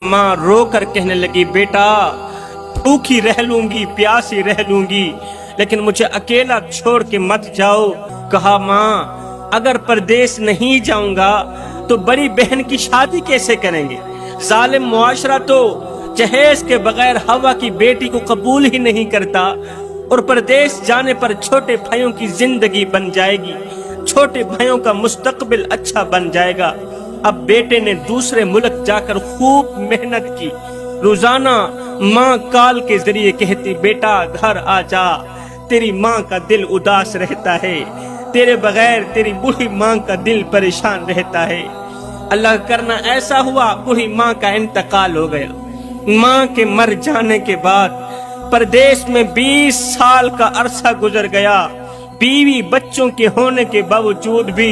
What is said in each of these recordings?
माँ रो कर कहने लगी, बेटा भूखी रह लूंगी, प्यासी रह लूंगी, लेकिन मुझे अकेला छोड़ के मत जाओ। कहा, माँ अगर परदेश नहीं जाऊंगा तो बड़ी बहन की शादी कैसे करेंगे? जालिम मुआशरा तो जहेज के बगैर हवा की बेटी को कबूल ही नहीं करता, और परदेश जाने पर छोटे भाइयों की जिंदगी बन जाएगी, छोटे भाइयों का मुस्तकबिल अच्छा बन जाएगा। अब बेटे ने दूसरे मुल्क जाकर खूब मेहनत की। रोजाना माँ कॉल के जरिए कहती, बेटा घर आ जा, तेरी माँ का दिल उदास रहता है, तेरे बगैर तेरी बूढ़ी माँ का दिल परेशान रहता है। अल्लाह करना ऐसा हुआ, बूढ़ी माँ का इंतकाल हो गया। माँ के मर जाने के बाद परदेश में 20 साल का अरसा गुजर गया। बीवी बच्चों के होने के बावजूद भी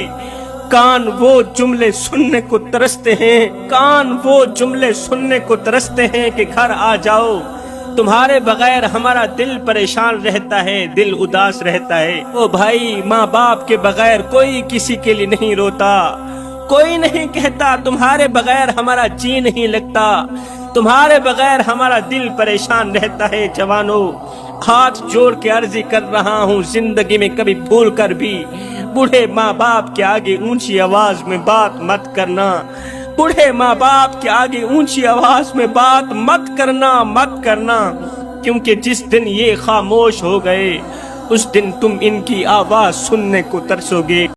कान वो जुमले सुनने को तरसते हैं, कान वो जुमले सुनने को तरसते हैं कि घर आ जाओ, तुम्हारे बगैर हमारा दिल परेशान रहता है, दिल उदास रहता है। ओ भाई, माँ बाप के बगैर कोई किसी के लिए नहीं रोता, कोई नहीं कहता तुम्हारे बगैर हमारा जी नहीं लगता, तुम्हारे बगैर हमारा दिल परेशान रहता है। जवानों, हाथ जोड़ के अर्जी कर रहा हूँ, जिंदगी में कभी भूल कर भी बूढ़े माँ बाप के आगे ऊंची आवाज में बात मत करना, बूढ़े माँ बाप के आगे ऊंची आवाज में बात मत करना, क्योंकि जिस दिन ये खामोश हो गए उस दिन तुम इनकी आवाज सुनने को तरसोगे।